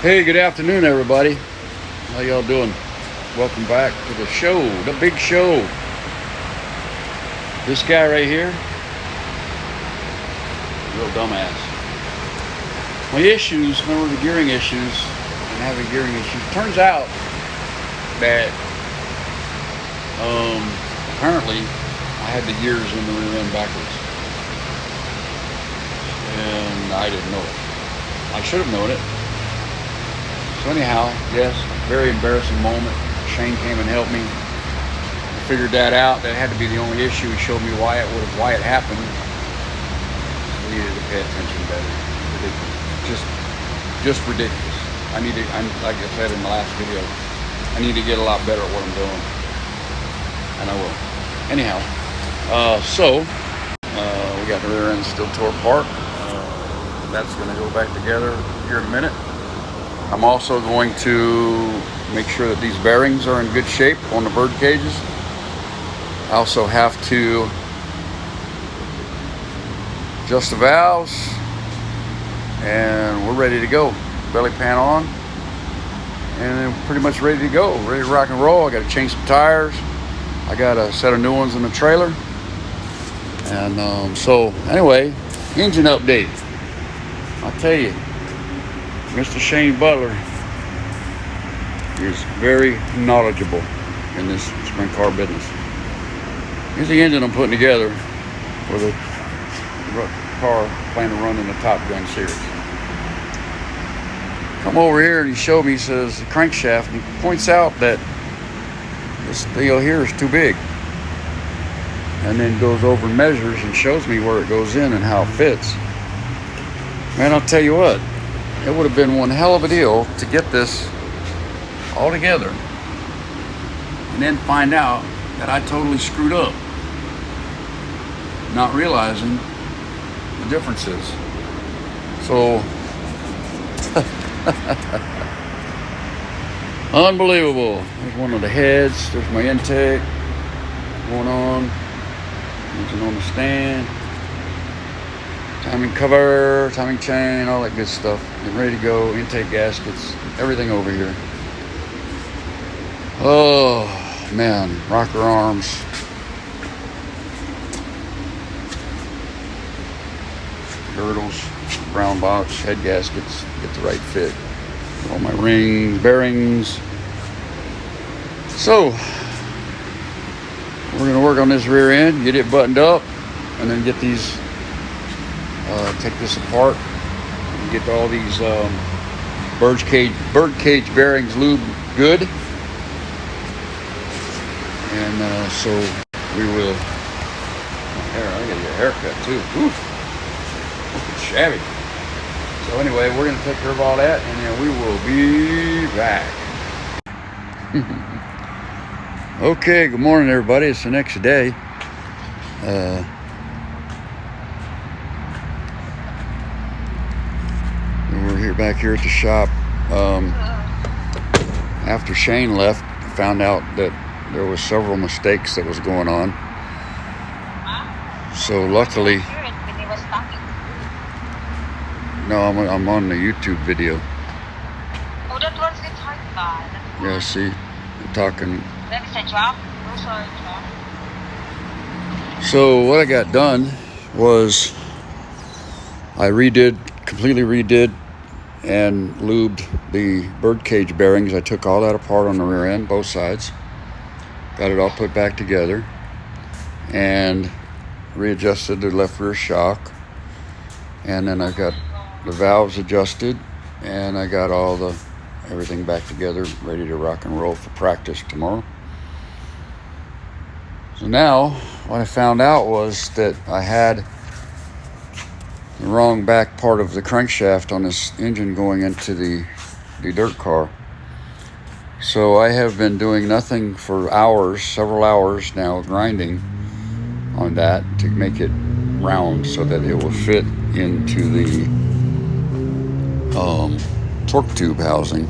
Hey, good afternoon, everybody. How y'all doing? Welcome back to the show, the big show. This guy right here, real dumbass. My issues, remember the gearing issues and having gearing issues. Turns out that apparently I had the gears in the rear end backwards, and I didn't know it. I should have known it. So anyhow, yes, very embarrassing moment. Shane came and helped me. I figured that out. That had to be the only issue. He showed me why it happened. I needed to pay attention better. Ridiculous. Just ridiculous. I'm like I said in the last video, I need to get a lot better at what I'm doing, and I will. Anyhow, we got the rear end still tore apart. That's going to go back together here in a minute. I'm also going to make sure that these bearings are in good shape on the bird cages. I also have to adjust the valves, and we're ready to go. Belly pan on, and pretty much ready to go. Ready to rock and roll. I got to change some tires. I got a set of new ones in the trailer. And so anyway, engine update. I'll tell you, Mr. Shane Butler is very knowledgeable in this sprint car business. Here's the engine I'm putting together for the car planning to run in the Top Gun series. Come over here and he showed me, he says, the crankshaft, and he points out that this deal here is too big. And then goes over and measures and shows me where it goes in and how it fits. Man, I'll tell you what, it would have been one hell of a deal to get this all together and then find out that I totally screwed up, not realizing the differences. So, unbelievable. There's one of the heads, there's my intake going on, engine on the stand. Timing cover, timing chain, all that good stuff. Getting ready to go, intake gaskets, everything over here. Oh, man, rocker arms. Girdles, brown box, head gaskets, get the right fit. All my rings, bearings. So, we're gonna work on this rear end, get it buttoned up, and then get these take this apart and get all these bird cage bearings lubed good, and so we will. I gotta get a haircut too. Oof, looking shabby. So anyway, we're gonna take care of all that, and then we will be back. Okay, good morning, everybody. It's the next day. We're back here at the shop. After Shane left, found out that there was several mistakes that was going on. So luckily, no, I'm on the YouTube video. Oh, that was it hard bad. Yeah, see, I'm talking. That is a drop. Also a drop. So what I got done was I completely redid and lubed the bird cage bearings. I took all that apart on the rear end, both sides, got it all put back together, and readjusted the left rear shock, and then I got the valves adjusted, and I got everything back together, ready to rock and roll for practice tomorrow. So now what I found out was that I had the wrong back part of the crankshaft on this engine going into the dirt car. So I have been doing nothing for several hours now, grinding on that to make it round so that it will fit into the torque tube housing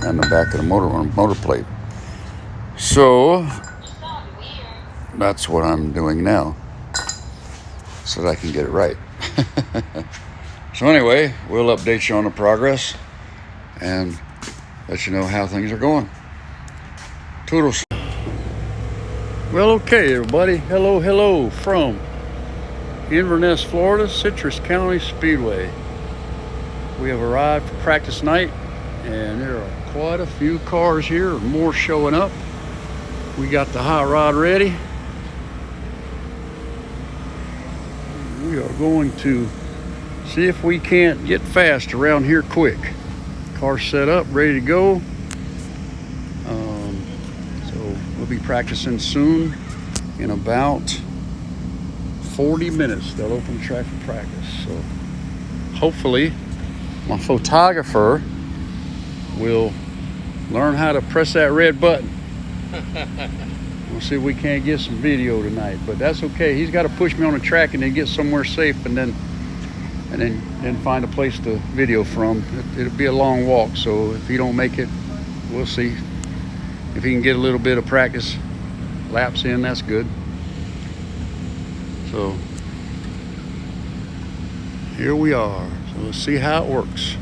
on the back of the motor plate. So that's what I'm doing now, so that I can get it right. So anyway, we'll update you on the progress. and let you know how things are going. Toodles. Well, okay, everybody. Hello from Inverness, Florida, Citrus County Speedway. We have arrived for practice night, and there are quite a few cars here, more showing up. We got the hot rod ready. We are going to see if we can't get fast around here quick. Car set up, ready to go. So we'll be practicing soon. In about 40 minutes, they'll open the track for practice. So hopefully my photographer will learn how to press that red button. We'll see if we can't get some video tonight, but that's okay. He's got to push me on the track and then get somewhere safe, and then find a place to video from. It'll be a long walk, so if he don't make it, we'll see. If he can get a little bit of practice laps in, that's good. So here we are. So let's see how it works.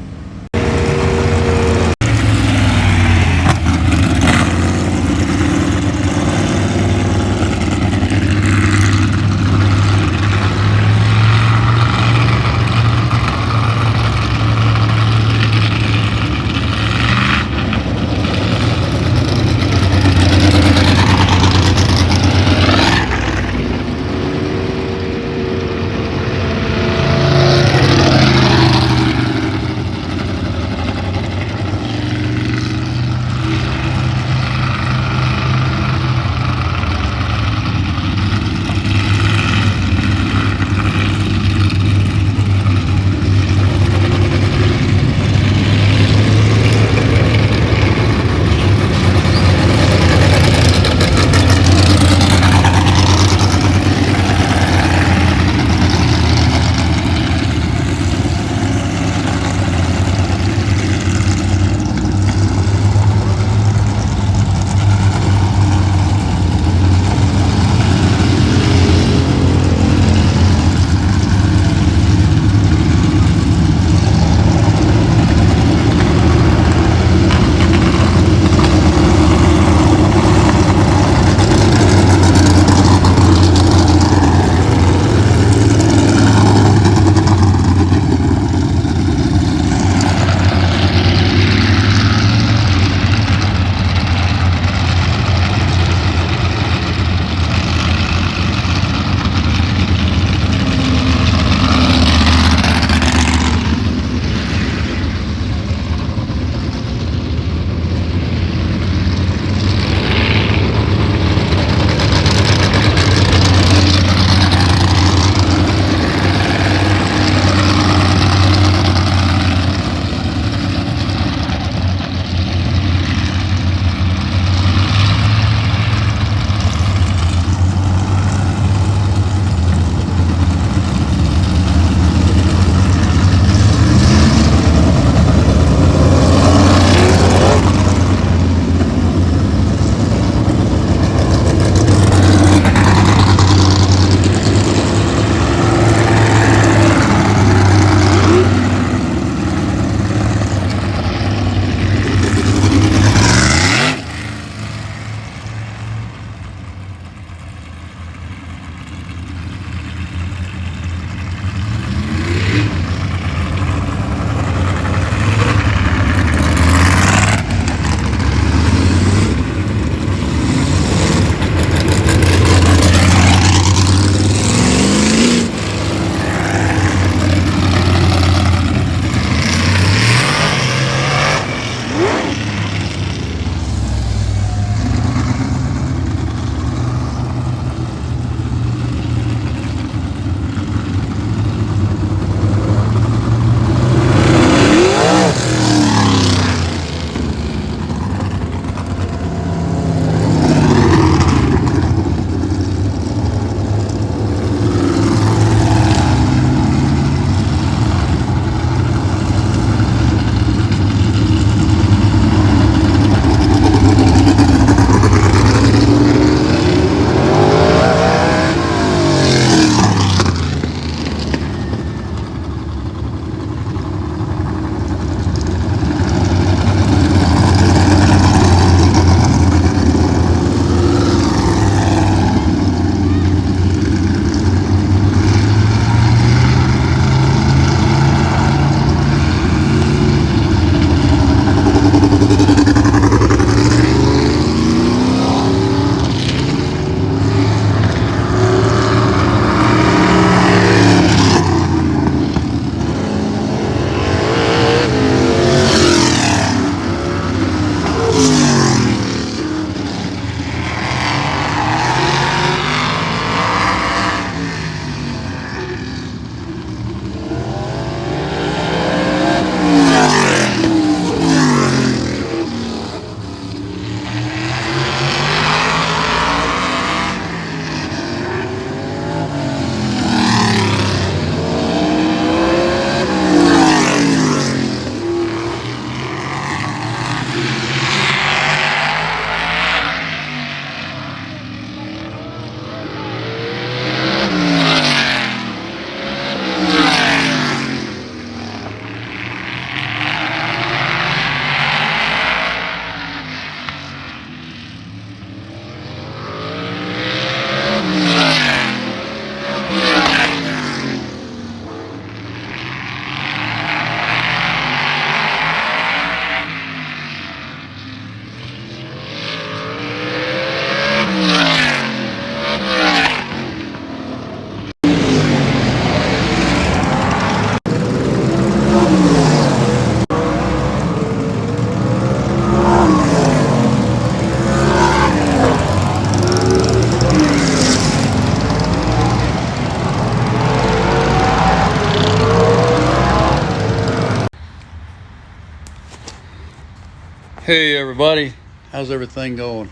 Hey everybody, how's everything going?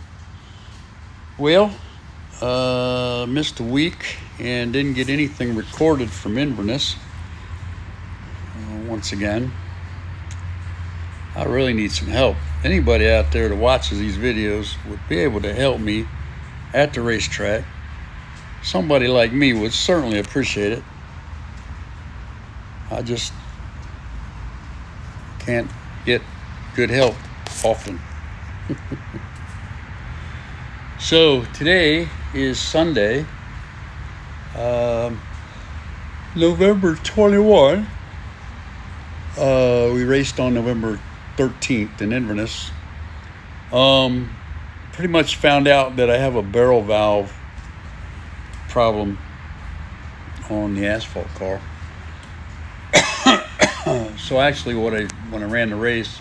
Well, missed a week and didn't get anything recorded from Inverness. Once again, I really need some help. Anybody out there that watches these videos would be able to help me at the racetrack. Somebody like me would certainly appreciate it. I just can't get good help often. So today is Sunday, November 21. We raced on November 13th in Inverness. Pretty much found out that I have a barrel valve problem on the asphalt car. So actually when I ran the race,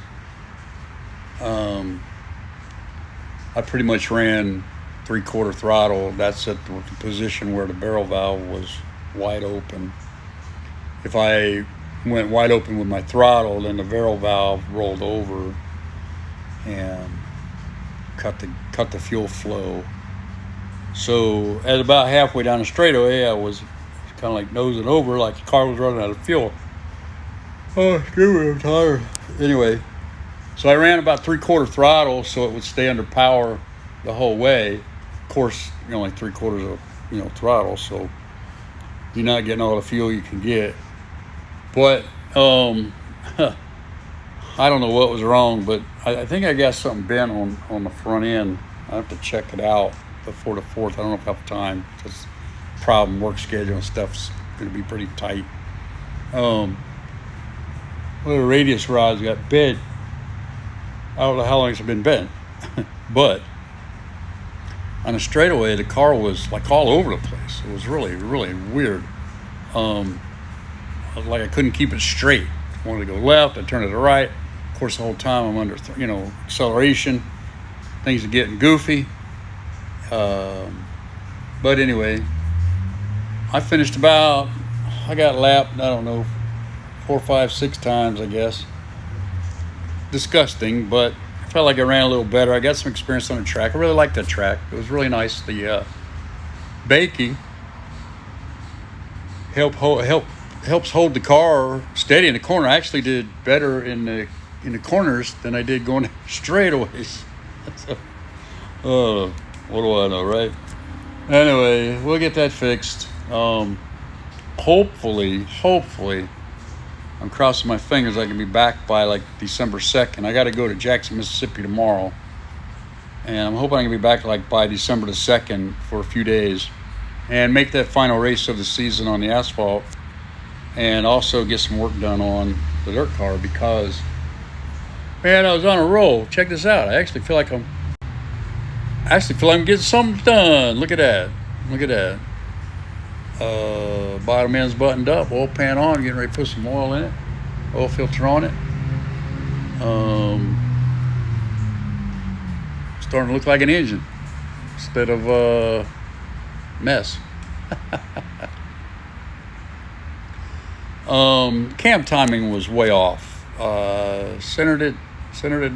I pretty much ran 3/4 throttle. That's at the position where the barrel valve was wide open. If I went wide open with my throttle, then the barrel valve rolled over and cut the fuel flow. So at about halfway down the straightaway, I was kind of like nosing over like the car was running out of fuel. Oh, excuse me, I'm tired. Anyway, so I ran about 3/4 throttle so it would stay under power the whole way. Of course, like 3/4 of throttle, so you're not getting all the fuel you can get. But I don't know what was wrong, but I think I got something bent on the front end. I have to check it out before the 4th. I don't know if I have time because problem work schedule and stuff's going to be pretty tight. The radius rods got bent. I don't know how long it's been bent, but on a straightaway, the car was like all over the place. It was really, really weird. Like I couldn't keep it straight. I wanted to go left, I turned it to right. Of course, the whole time I'm under, acceleration. Things are getting goofy. But anyway, I got lapped, I don't know, 4, 5, 6 times, I guess. Disgusting, but I felt like I ran a little better. I got some experience on the track. I really liked that track. It was really nice. The baking helps hold the car steady in the corner. I actually did better in the corners than I did going straightaways. So, what do I know, right? Anyway, we'll get that fixed. Hopefully, I'm crossing my fingers I can be back by like December 2nd. I got to go to Jackson, Mississippi tomorrow. And I'm hoping I can be back like by December the 2nd for a few days and make that final race of the season on the asphalt and also get some work done on the dirt car because, man, I was on a roll. Check this out. I actually feel like I'm getting something done. Look at that. Bottom end's buttoned up, oil pan on, getting ready to put some oil in it, oil filter on it. Starting to look like an engine instead of a mess. Cam timing was way off. Centered it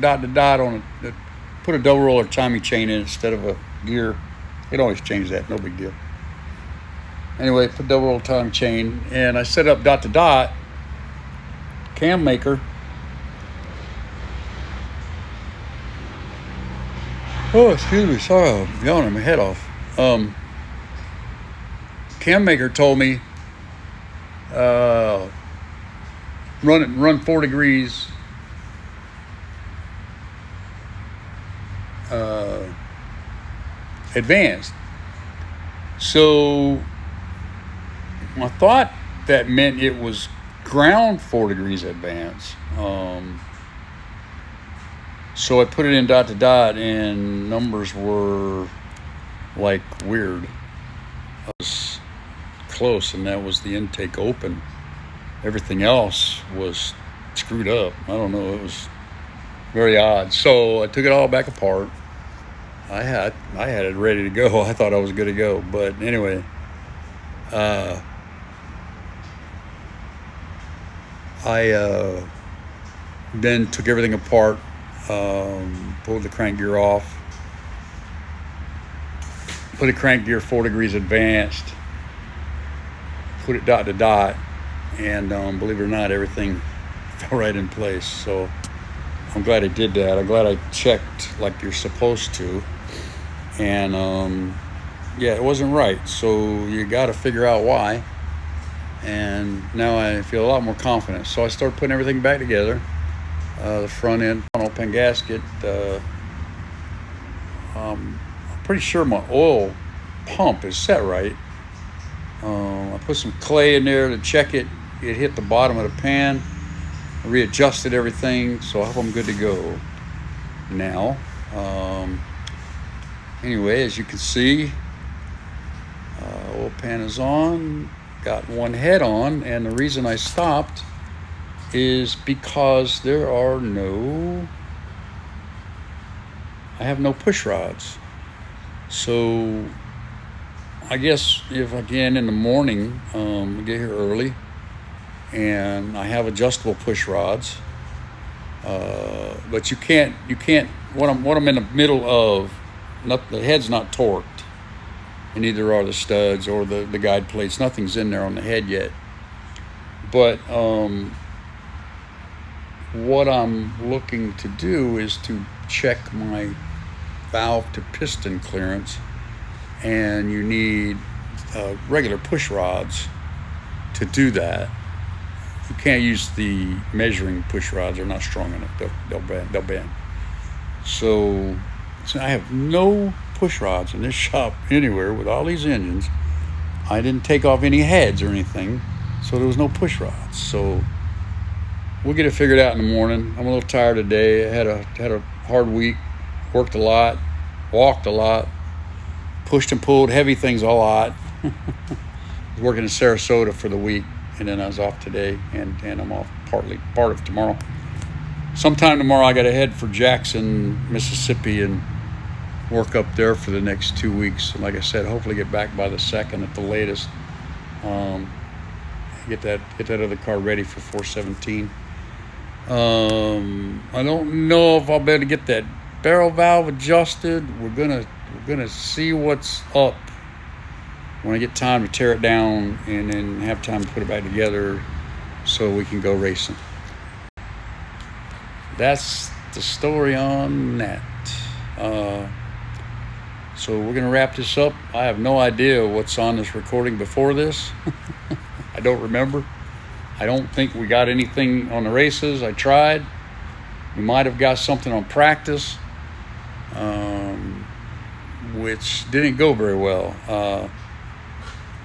dot to dot on it. Put a double roller timing chain in instead of a gear. It always change that, no big deal. Anyway, put double roll time chain, and I set up dot to dot. Cam maker. Oh, excuse me, sorry, I'm yawning my head off. Cam maker told me run 4 degrees advanced. So I thought that meant it was ground 4 degrees advance. So I put it in dot to dot and numbers were like weird. I was close and that was the intake open. Everything else was screwed up. I don't know, it was very odd. So I took it all back apart. I had it ready to go. I thought I was good to go. But anyway, I then took everything apart pulled the crank gear off, put the crank gear 4 degrees advanced, put it dot to dot, and believe it or not, everything fell right in place. So I'm glad I did that. I'm glad I checked like you're supposed to. And yeah, it wasn't right. So you got to figure out why. And now I feel a lot more confident. So I started putting everything back together. The front end, open gasket. I'm pretty sure my oil pump is set right. I put some clay in there to check it. It hit the bottom of the pan. I readjusted everything, so I hope I'm good to go now. Anyway, as you can see, oil pan is on. Got one head on, and the reason I stopped is because I have no push rods. So I guess if again in the morning, we get here early, and I have adjustable push rods, but you can't. What I'm in the middle of, the head's not torqued, and neither are the studs or the guide plates. Nothing's in there on the head yet. But what I'm looking to do is to check my valve to piston clearance, and you need regular push rods to do that. You can't use the measuring push rods; they're not strong enough. They'll bend. So I have no push rods in this shop anywhere with all these engines. I didn't take off any heads or anything, so there was no push rods. So we'll get it figured out in the morning. I'm a little tired today. I had a hard week, worked a lot, walked a lot, pushed and pulled heavy things a lot. I was working in Sarasota for the week, and then I was off today, and I'm off part of tomorrow. Sometime tomorrow I got to head for Jackson, Mississippi, and work up there for the next 2 weeks. And like I said, hopefully get back by the 2nd at the latest. Get that other car ready for 417. I don't know if I'll be able to get that barrel valve adjusted. We're gonna see what's up when I get time to tear it down and then have time to put it back together so we can go racing. That's the story on that. So we're gonna wrap this up. I have no idea what's on this recording before this. I don't remember. I don't think we got anything on the races. I tried. We might have got something on practice, which didn't go very well.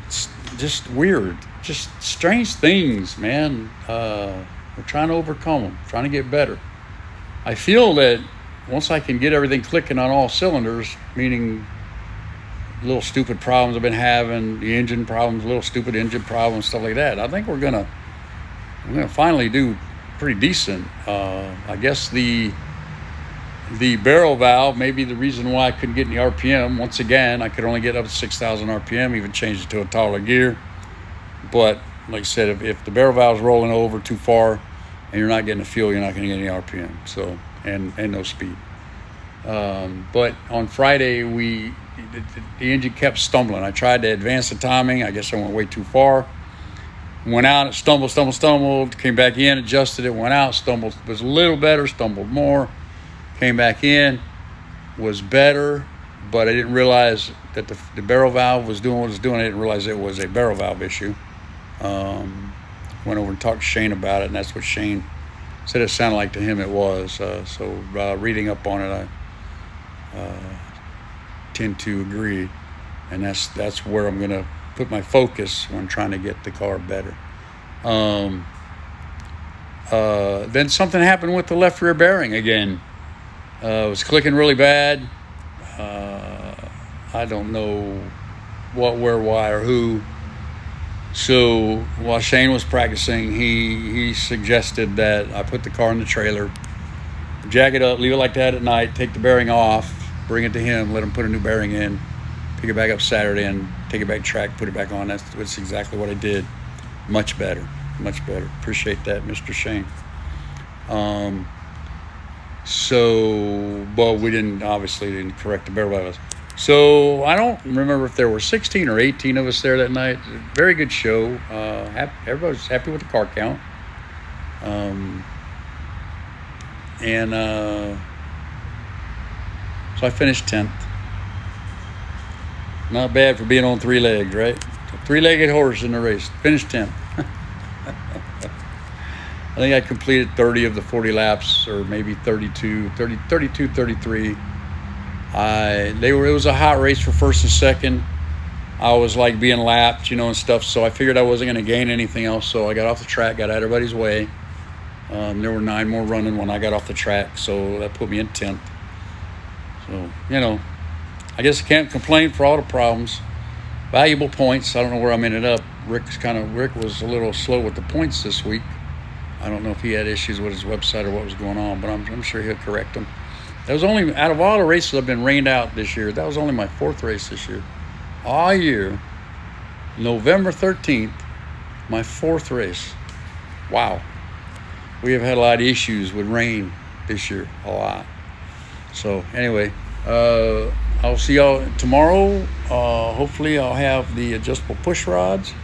It's just weird, just strange things, man. We're trying to overcome them, trying to get better. I feel that once I can get everything clicking on all cylinders, meaning little stupid problems I've been having, the engine problems, little stupid engine problems, stuff like that, I think we're gonna finally do pretty decent. I guess the barrel valve may be the reason why I couldn't get any RPM. Once again, I could only get up to 6,000 RPM, even changed it to a taller gear. But like I said, if the barrel valve's rolling over too far and you're not getting the fuel, you're not going to get any RPM. So and no speed. But on Friday, the engine kept stumbling. I tried to advance the timing. I guess I went way too far. Went out, it stumbled, came back in, adjusted it, went out, stumbled, was a little better, stumbled more, came back in, was better, but I didn't realize that the barrel valve was doing what it was doing. I didn't realize it was a barrel valve issue. Went over and talked to Shane about it, and that's what Shane said it sounded like to him it was. So reading up on it, I tend to agree, and that's where I'm going to put my focus when trying to get the car better. Then something happened with the left rear bearing again. It was clicking really bad. I don't know what, where, why, or who. So while Shane was practicing, he suggested that I put the car in the trailer, jack it up, leave it like that at night, take the bearing off, bring it to him, let him put a new bearing in, pick it back up Saturday, and take it back track, put it back on. That's exactly what I did. Much better. Appreciate that, Mr. Shane. So, but we obviously didn't correct the barrel levels. So I don't remember if there were 16 or 18 of us there that night. Very good show. Everybody was happy with the car count. So I finished 10th. Not bad for being on 3 legs, right? A 3-legged horse in the race. Finished 10th. I think I completed 30 of the 40 laps, or maybe 32, 33. It was a hot race for first and second. I was like being lapped, and stuff. So I figured I wasn't going to gain anything else. So I got off the track, got out of everybody's way. There were 9 more running when I got off the track. So that put me in 10th. So, I guess I can't complain for all the problems. Valuable points. I don't know where I'm ended up. Rick was a little slow with the points this week. I don't know if he had issues with his website or what was going on, but I'm sure he'll correct them. That was only, out of all the races I've been rained out this year, that was only my 4th race this year. All year, November 13th, my 4th race. Wow. We have had a lot of issues with rain this year, a lot. So anyway, I'll see y'all tomorrow. Hopefully I'll have the adjustable push rods.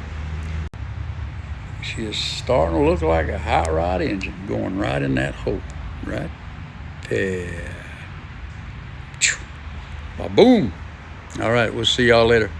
She is starting to look like a hot rod engine going right in that hole. Right there. Ba-boom. All right, we'll see y'all later.